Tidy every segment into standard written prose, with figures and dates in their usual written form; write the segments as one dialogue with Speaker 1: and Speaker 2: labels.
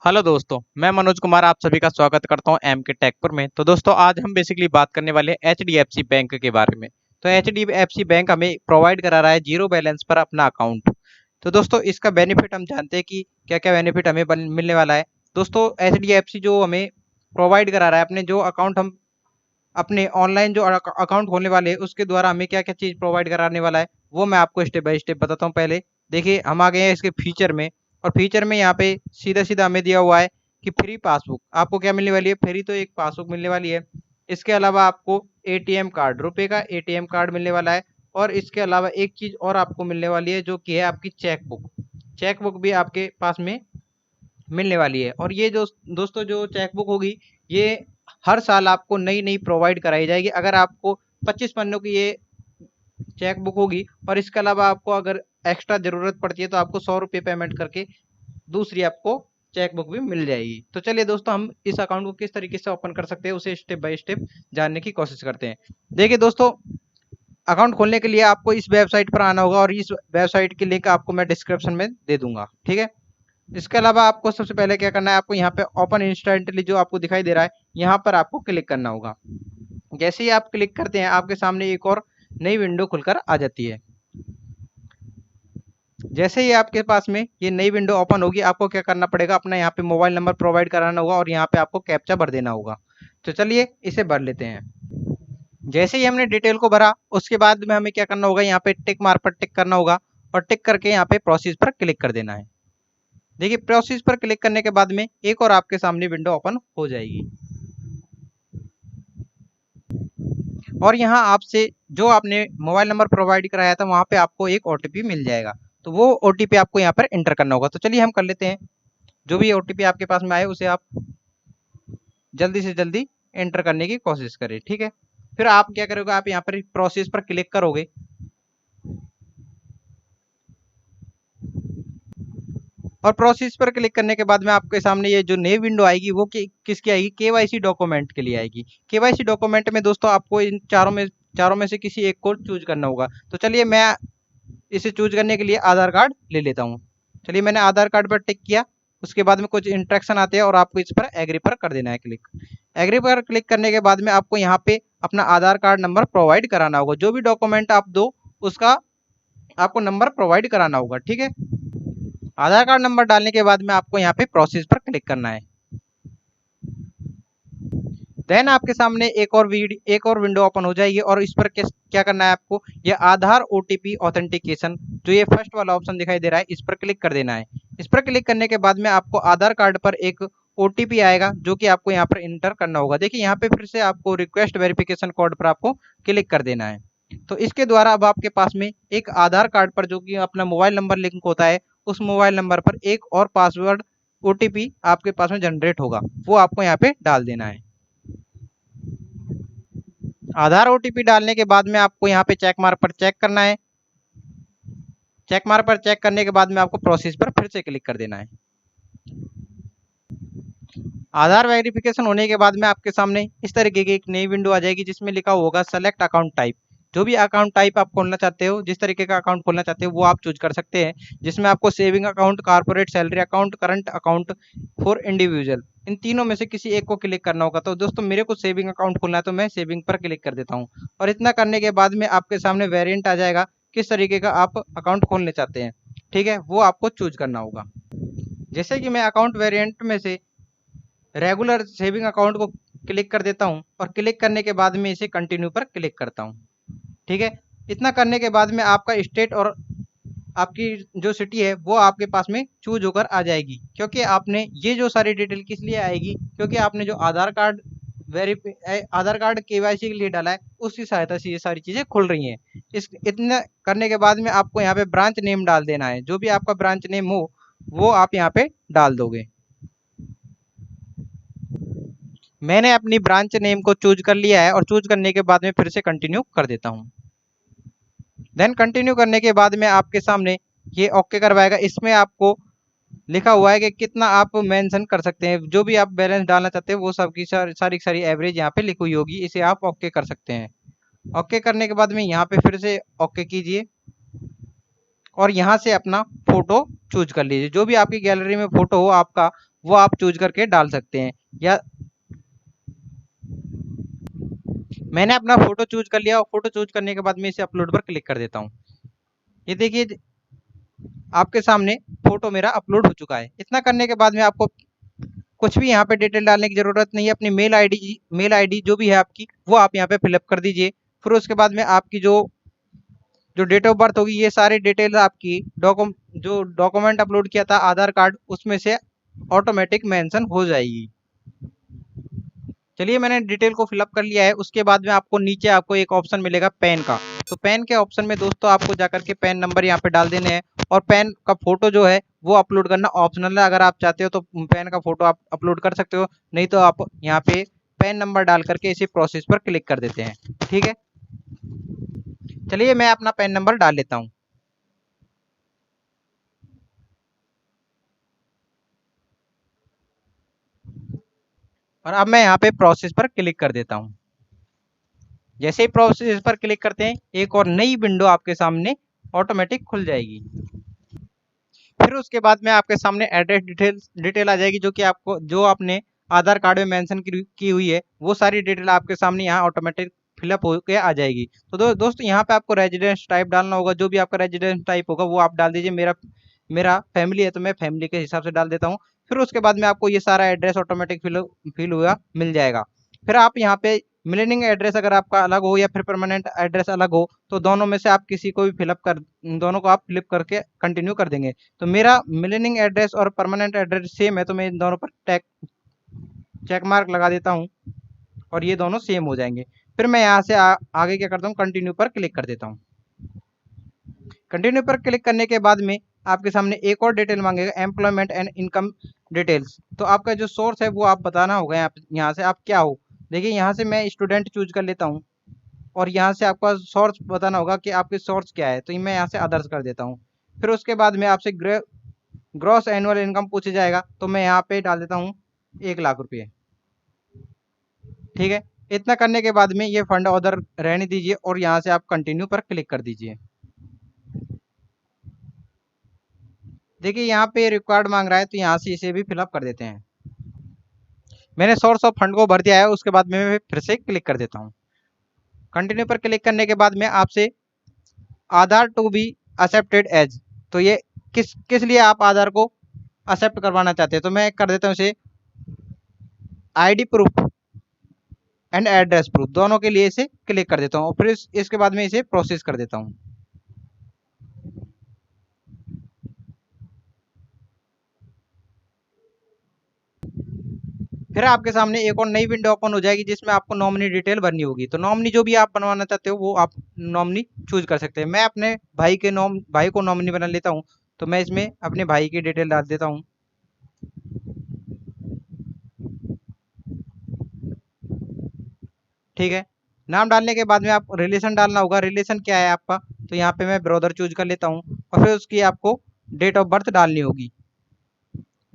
Speaker 1: Hello दोस्तों, मैं मनोज कुमार आप सभी का स्वागत करता हूं एम के टेकपुर में। तो दोस्तों आज हम बेसिकली बात करने वाले हैं एचडीएफसी बैंक के बारे में। तो एचडीएफसी बैंक हमें प्रोवाइड करा रहा है जीरो बैलेंस पर अपना अकाउंट। तो दोस्तों इसका बेनिफिट हम जानते हैं कि क्या क्या बेनिफिट हमें मिलने वाला है। दोस्तों एचडीएफसी जो हमें प्रोवाइड करा रहा है अपने जो अकाउंट हम अपने ऑनलाइन जो अकाउंट खोलने वाले हैं उसके द्वारा हमें क्या क्या चीज़ प्रोवाइड कराने वाला है वो मैं आपको स्टेप बाय स्टेप बताता हूँ। पहले देखिए हम आ गए हैं इसके फीचर में, और फीचर में यहाँ पे सीधा सीधा हमें दिया हुआ है कि फ्री पासबुक आपको क्या मिलने वाली है। फ्री तो एक पासबुक मिलने वाली है, इसके अलावा आपको एटीएम कार्ड, रुपए का एटीएम कार्ड मिलने वाला है। और इसके अलावा एक चीज़ और आपको मिलने वाली है जो कि है आपकी चेक बुक। चेक बुक भी आपके पास में मिलने वाली है। और ये जो दोस्तों जो चेक बुक होगी ये हर साल आपको नई नई प्रोवाइड कराई जाएगी। अगर आपको 25 पन्नों की ये चेक बुक होगी और इसके अलावा आपको अगर एक्स्ट्रा ज़रूरत पड़ती है तो आपको 100 रुपये पेमेंट करके दूसरी आपको चेक बुक भी मिल जाएगी। तो चलिए दोस्तों हम इस अकाउंट को किस तरीके से ओपन कर सकते हैं उसे स्टेप बाय स्टेप जानने की कोशिश करते हैं। देखिए दोस्तों अकाउंट खोलने के लिए आपको इस वेबसाइट पर आना होगा और इस वेबसाइट की लिंक आपको मैं डिस्क्रिप्शन में दे दूंगा, ठीक है। इसके अलावा आपको सबसे पहले क्या करना है, आपको यहाँ पे ओपन इंस्टेंटली जो आपको दिखाई दे रहा है यहाँ पर आपको क्लिक करना होगा। जैसे ही आप क्लिक करते हैं आपके सामने एक और नई विंडो खुलकर आ जाती है। जैसे ही आपके पास में ये नई विंडो ओपन होगी आपको क्या करना पड़ेगा, अपना यहाँ पे मोबाइल नंबर प्रोवाइड कराना होगा और यहाँ पे आपको कैप्चा भर देना होगा। तो चलिए इसे भर लेते हैं। जैसे ही हमने डिटेल को भरा उसके बाद में हमें क्या करना होगा, यहाँ पे टिक मार्क पर टिक करना होगा और टिक करके यहाँ पे प्रोसेस पर क्लिक कर देना है। देखिए प्रोसेस पर क्लिक करने के बाद में एक और आपके सामने विंडो ओपन हो जाएगी और यहाँ आपसे जो आपने मोबाइल नंबर प्रोवाइड कराया था वहाँ पे आपको एक ओटीपी मिल जाएगा। तो वो ओटीपी आपको यहाँ पर एंटर करना होगा। तो चलिए हम कर लेते हैं। जो भी ओटीपी आपके पास में आए उसे आप जल्दी से जल्दी एंटर करने की कोशिश करें, ठीक है। फिर आप क्या करोगे, आप यहाँ पर प्रोसेस पर क्लिक करोगे और प्रोसेस पर क्लिक करने के बाद में आपके सामने ये जो नई विंडो आएगी वो किसकी आएगी, केवाईसी डॉक्यूमेंट के लिए आएगी। केवाईसी डॉक्यूमेंट में दोस्तों आपको इन चारों में से किसी एक को चूज करना होगा। तो चलिए मैं इसे चूज करने के लिए आधार कार्ड ले लेता हूँ। चलिए मैंने आधार कार्ड पर टिक किया। उसके बाद में कुछ इंस्ट्रक्शन आते हैं और आपको इस पर एग्री पर कर देना है क्लिक। एग्री पर क्लिक करने के बाद में आपको यहाँ पे अपना आधार कार्ड नंबर प्रोवाइड कराना होगा। जो भी डॉक्यूमेंट आप दो उसका आपको नंबर प्रोवाइड कराना होगा, ठीक है। आधार कार्ड नंबर डालने के बाद में आपको यहाँ पे प्रोसेस पर क्लिक करना है। देन आपके सामने एक और विंडो ओपन हो जाएगी और इस पर क्या करना है आपको, ये आधार ओटीपी ऑथेंटिकेशन जो ये फर्स्ट वाला ऑप्शन दिखाई दे रहा है इस पर क्लिक कर देना है। इस पर क्लिक करने के बाद में आपको आधार कार्ड पर एक ओटीपी आएगा जो कि आपको यहाँ पर इंटर करना होगा। देखिए यहाँ पे फिर से आपको रिक्वेस्ट वेरिफिकेशन कोड पर आपको क्लिक कर देना है। तो इसके द्वारा अब आपके पास में एक आधार कार्ड पर जो कि अपना मोबाइल नंबर लिंक होता है उस मोबाइल नंबर पर एक और पासवर्ड ओटीपी आपके पास में जनरेट होगा, वो आपको यहाँ पे डाल देना है। आधार ओटीपी डालने के बाद में आपको यहाँ पे चेक मार्क पर चेक करना है। चेक मार्क पर चेक करने के बाद में आपको प्रोसेस पर फिर से क्लिक कर देना है। आधार वेरिफिकेशन होने के बाद में आपके सामने इस तरीके की एक नई विंडो आ जाएगी जिसमें लिखा होगा सेलेक्ट अकाउंट टाइप। जो भी अकाउंट टाइप आप खोलना चाहते हो, जिस तरीके का अकाउंट खोलना चाहते हो वो आप चूज कर सकते हैं, जिसमें आपको saving account, corporate, salary account, current account for individual, इन तीनों में से किसी एक को क्लिक करना होगा। तो दोस्तों मेरे को सेविंग अकाउंट खोलना है तो मैं सेविंग पर क्लिक कर देता हूँ। और इतना करने के बाद में आपके सामने वेरिएंट आ जाएगा किस तरीके का आप अकाउंट खोलने चाहते हैं, ठीक है, वो आपको चूज करना होगा। जैसे कि मैं अकाउंट वेरिएंट में से रेगुलर सेविंग अकाउंट को क्लिक कर देता हूं और क्लिक करने के बाद में इसे कंटिन्यू पर क्लिक करता हूं, ठीक है। इतना करने के बाद में आपका स्टेट और आपकी जो सिटी है वो आपके पास में चूज होकर आ जाएगी, क्योंकि आपने ये जो सारी डिटेल किस लिए आएगी, क्योंकि आपने जो आधार कार्ड केवाईसी के लिए डाला है उसकी सहायता से ये सारी चीज़ें खुल रही हैं। इस इतना करने के बाद में आपको यहाँ पे ब्रांच नेम डाल देना है। जो भी आपका ब्रांच नेम हो वो आप यहाँ पे डाल दोगे। मैंने अपनी ब्रांच नेम को चूज कर लिया है और चूज करने के बाद में फिर से कंटिन्यू कर देता हूँ। देन कंटिन्यू करने के बाद में आपके सामने ये ओके करवाएगा। इसमें आपको लिखा हुआ है कि कितना आप मेंशन कर सकते हैं, जो भी आप बैलेंस डालना चाहते हैं वो सबकी सारी एवरेज यहाँ पे लिखी हुई होगी, इसे आप ओके कर सकते हैं। ओके करने के बाद में यहाँ पे फिर से ओके कीजिए और यहाँ से अपना फोटो चूज कर लीजिए। जो भी आपकी गैलरी में फोटो हो आपका वो आप चूज करके डाल सकते हैं। या मैंने अपना फोटो चूज कर लिया और फोटो चूज करने के बाद मैं इसे अपलोड पर क्लिक कर देता हूँ। ये देखिए आपके सामने फोटो मेरा अपलोड हो चुका है। इतना करने के बाद में आपको कुछ भी यहाँ पे डिटेल डालने की जरूरत नहीं है। अपनी मेल आईडी जो भी है आपकी वो आप यहाँ पे फिलअप कर दीजिए। फिर उसके बाद में आपकी जो जो डेट ऑफ बर्थ होगी, ये सारी डिटेल आपकी जो डॉक्यूमेंट अपलोड किया था आधार कार्ड, उसमें से ऑटोमेटिक मेंशन हो जाएगी। चलिए मैंने डिटेल को फिलअप कर लिया है। उसके बाद में आपको नीचे आपको एक ऑप्शन मिलेगा पैन का। तो पैन के ऑप्शन में दोस्तों आपको जाकर के पैन नंबर यहाँ पे डाल देने हैं और पैन का फोटो जो है वो अपलोड करना ऑप्शनल है। अगर आप चाहते हो तो पैन का फोटो आप अपलोड कर सकते हो, नहीं तो आप यहाँ पे पैन नंबर डाल करके इसी प्रोसेस पर क्लिक कर देते हैं। ठीक है, चलिए मैं अपना पैन नंबर डाल लेता हूँ। और अब मैं यहाँ पे प्रोसेस पर क्लिक कर देता हूँ। जैसे ही प्रोसेस पर क्लिक करते हैं एक और नई विंडो आपके सामने ऑटोमेटिक खुल जाएगी। फिर उसके बाद में आपके सामने एड्रेस डिटेल आ जाएगी, जो कि आपको जो आपने आधार कार्ड में मेंशन की हुई है वो सारी डिटेल आपके सामने यहाँ ऑटोमेटिक फिलअप होकर आ जाएगी। तो दोस्तों यहाँ पे आपको रेजिडेंस टाइप डालना होगा। जो भी आपका रेजिडेंस टाइप होगा वो आप डाल दीजिए। मेरा मेरा फैमिली है तो मैं फैमिली के हिसाब से डाल देता हूँ। फिर उसके बाद में आपको ये सारा एड्रेस ऑटोमेटिक फिल हुआ मिल जाएगा। फिर आप यहाँ पे मिलेनिंग एड्रेस अगर आपका अलग हो या फिर परमानेंट एड्रेस अलग हो तो दोनों में से आप किसी को भी फिलअप कर दोनों को आप फिलअप करके कंटिन्यू कर देंगे। तो मेरा मिलेनिंग एड्रेस और परमानेंट एड्रेस सेम है तो मैं इन दोनों पर चेक मार्क लगा देता हूँ और ये दोनों सेम हो जाएंगे। फिर मैं यहाँ से आगे क्या करता हूँ, कंटिन्यू पर क्लिक कर देता हूँ। कंटिन्यू पर क्लिक करने के बाद में आपके सामने एक और डिटेल मांगेगा, एम्प्लॉयमेंट एंड इनकम डिटेल्स। तो आपका जो सोर्स है वो आप बताना होगा। यहाँ से आप क्या हो, देखिए यहाँ से मैं स्टूडेंट चूज कर लेता हूँ और यहाँ से आपका सोर्स बताना होगा कि आपके सोर्स क्या है। तो मैं यहाँ से अदर्स कर देता हूँ। फिर उसके बाद में आपसे ग्रॉस एनुअल इनकम पूछा जाएगा तो मैं यहाँ पे डाल देता हूँ 1,00,000 रुपये। ठीक है, इतना करने के बाद में ये फंड उधर रहने दीजिए और यहाँ से आप कंटिन्यू पर क्लिक कर दीजिए। देखिए यहाँ पे रिक्वायर्ड मांग रहा है तो यहाँ से इसे भी फिलअप कर देते हैं। मैंने सोर्स ऑफ फंड को भर दिया है। उसके बाद में मैं फिर से क्लिक कर देता हूँ। कंटिन्यू पर क्लिक करने के बाद में आपसे आधार टू बी एक्सेप्टेड एज, तो ये किस किस लिए आप आधार को एक्सेप्ट करवाना चाहते हैं। तो मैं कर देता हूँ इसे ID proof and address proof, दोनों के लिए इसे क्लिक कर देता हूँ और फिर इसके बाद में इसे प्रोसेस कर देता हूँ। फिर आपके सामने एक और नई विंडो ओपन हो जाएगी जिसमें आपको नॉमिनी डिटेल भरनी होगी। तो नॉमिनी जो भी आप बनवाना चाहते हो वो आप नॉमिनी चूज कर सकते हैं। मैं अपने भाई को नॉमिनी बना लेता हूँ। तो मैं इसमें अपने भाई की डिटेल डाल देता हूँ। ठीक है, नाम डालने के बाद में आप रिलेशन डालना होगा। रिलेशन क्या है आपका, तो यहाँ पे मैं ब्रदर चूज कर लेता हूँ और फिर उसकी आपको डेट ऑफ बर्थ डालनी होगी।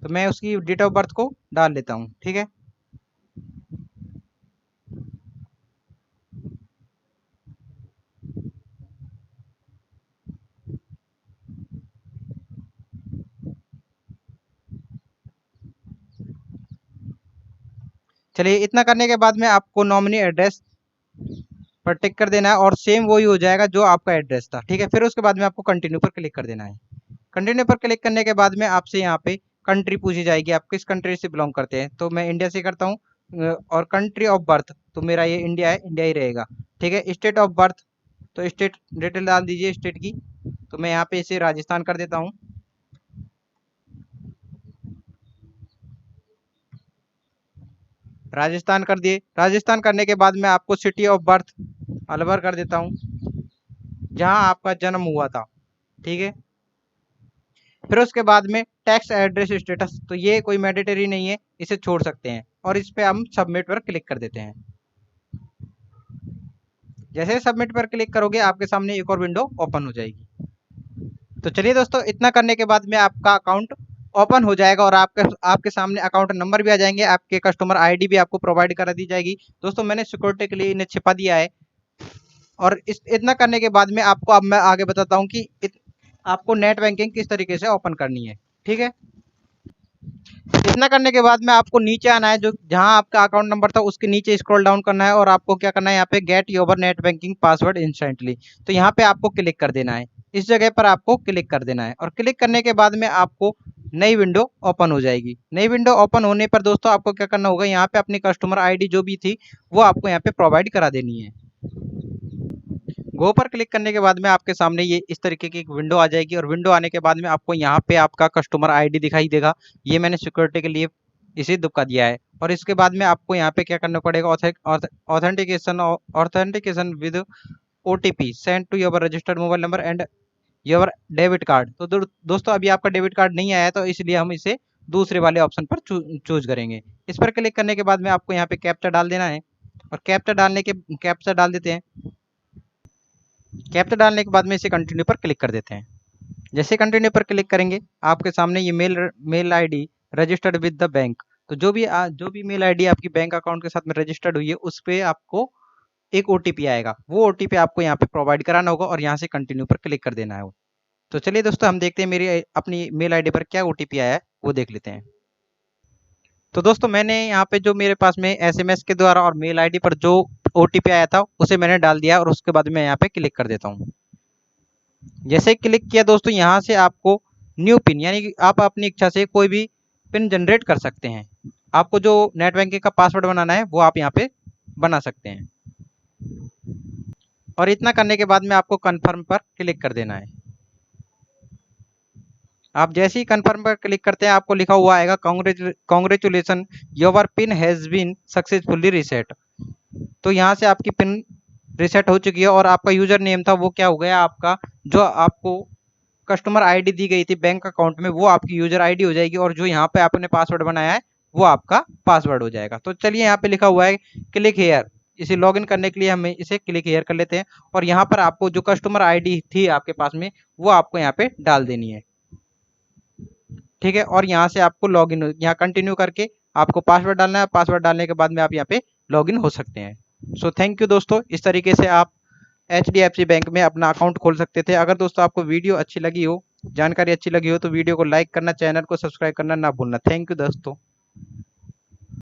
Speaker 1: तो मैं उसकी डेट ऑफ बर्थ को डाल लेता हूँ। ठीक है, चलिए इतना करने के बाद में आपको नॉमिनी एड्रेस पर टिक कर देना है और सेम वही हो जाएगा जो आपका एड्रेस था। ठीक है, फिर उसके बाद में आपको कंटिन्यू पर क्लिक कर देना है। कंटिन्यू पर क्लिक करने के बाद में आपसे यहाँ पे कंट्री पूछी जाएगी, आप किस कंट्री से बिलोंग करते हैं। तो मैं इंडिया से करता हूँ और कंट्री ऑफ बर्थ तो मेरा ये इंडिया है, इंडिया ही रहेगा। ठीक है, स्टेट ऑफ बर्थ तो स्टेट डिटेल डाल दीजिए स्टेट की। तो मैं यहाँ पे इसे राजस्थान कर देता हूँ। राजस्थान कर दिए। राजस्थान करने के बाद मैं आपको सिटी ऑफ बर्थ अलवर कर देता हूँ, जहाँ आपका जन्म हुआ था। ठीक है, फिर उसके बाद में टैक्स एड्रेस स्टेटस, तो ये कोई मैंडेटरी नहीं है, इसे छोड़ सकते हैं और इस पे हम सबमिट पर क्लिक कर देते हैं। जैसे सबमिट पर क्लिक करोगे आपके सामने एक और विंडो ओपन हो जाएगी। तो चलिए दोस्तों, इतना करने के बाद में आपका अकाउंट ओपन हो जाएगा और आपके आपके सामने अकाउंट नंबर भी आ जाएंगे, आपके कस्टमर आईडी भी आपको प्रोवाइड करा दी जाएगी। दोस्तों मैंने सिक्योरिटी के लिए इन्हें छिपा दिया है। और इतना करने के बाद में आपको अब मैं आगे बताता हूँ कि आपको नेट बैंकिंग किस तरीके से ओपन करनी है। ठीक है, इतना करने के बाद में आपको नीचे आना है, जो जहां आपका अकाउंट नंबर था उसके नीचे स्क्रॉल डाउन करना है और आपको क्या करना है, यहाँ पे get your net banking password instantly, तो यहाँ पे आपको क्लिक कर देना है। इस जगह पर आपको क्लिक कर देना है और क्लिक करने के बाद में आपको नई विंडो ओपन हो जाएगी। नई विंडो ओपन होने पर दोस्तों आपको क्या करना होगा, यहाँ पे अपनी कस्टमर आईडी जो भी थी वो आपको यहाँ पे प्रोवाइड करा देनी है। गो पर क्लिक करने के बाद में आपके सामने ये इस तरीके की एक विंडो आ जाएगी और विंडो आने के बाद में आपको यहाँ पे आपका कस्टमर आईडी दिखाई देगा। ये मैंने सिक्योरिटी के लिए इसे दुक्का दिया है। और इसके बाद में आपको यहाँ पे क्या करना पड़ेगा, authentication with OTP send to your registered mobile number and your debit card. तो दोस्तों अभी आपका डेबिट कार्ड नहीं आया है, तो इसलिए हम इसे दूसरे वाले ऑप्शन पर चूज करेंगे। इस पर क्लिक करने के बाद में आपको यहाँ पे कैप्चा डाल देना है और कैप्चा डाल देते हैं। कैप्चा डालने के बाद में इसे कंटिन्यू पर क्लिक कर देते हैं। जैसे कंटिन्यू पर क्लिक करेंगे आपके सामने ये mail ID registered with the bank, तो जो भी मेल आईडी आपकी बैंक अकाउंट के साथ में रजिस्टर्ड हुई है उस पर आपको एक ओटीपी आएगा। वो ओटीपी आपको यहाँ पे प्रोवाइड कराना होगा और यहाँ से कंटिन्यू पर क्लिक कर देना है। तो चलिए दोस्तों हम देखते हैं मेरी अपनी मेल आईडी पर क्या ओटीपी आया है, वो देख लेते हैं। तो दोस्तों मैंने यहाँ पे जो मेरे पास में एसएमएस के द्वारा और मेल आईडी पर जो ओटीपी आया था उसे मैंने डाल दिया और उसके बाद मैं यहाँ पे क्लिक कर देता हूँ। जैसे क्लिक किया दोस्तों, यहाँ से आपको न्यू पिन यानी कि आप अपनी इच्छा से कोई भी पिन जनरेट कर सकते हैं। आपको जो नेट बैंकिंग का पासवर्ड बनाना है वो आप यहाँ पे बना सकते हैं। और इतना करने के बाद में आपको कन्फर्म पर क्लिक कर देना है। आप जैसे ही कन्फर्म पर क्लिक करते हैं आपको लिखा हुआ आएगा congratulation your PIN has been successfully reset. तो यहाँ से आपकी पिन रीसेट हो चुकी है और आपका यूजर नेम था वो क्या हो गया, आपका जो आपको कस्टमर आईडी दी गई थी बैंक अकाउंट में वो आपकी यूजर आईडी हो जाएगी और जो यहाँ पे आपने पासवर्ड बनाया है वो आपका पासवर्ड हो जाएगा। तो चलिए यहाँ पे लिखा हुआ है क्लिक हेयर, इसे लॉगिन करने के लिए हमें इसे क्लिक हेयर कर लेते हैं और यहाँ पर आपको जो कस्टमर आईडी थी आपके पास में वो आपको यहाँ पे डाल देनी है, ठीक है। और यहाँ से आपको लॉगिन, यहाँ कंटिन्यू करके आपको पासवर्ड डालना है। पासवर्ड डालने के बाद में आप यहाँ पे लॉगिन हो सकते हैं। सो थैंक यू दोस्तों, इस तरीके से आप HDFC बैंक में अपना अकाउंट खोल सकते थे। अगर दोस्तों आपको वीडियो अच्छी लगी हो, जानकारी अच्छी लगी हो तो वीडियो को लाइक करना, चैनल को सब्सक्राइब करना ना भूलना। थैंक यू दोस्तों।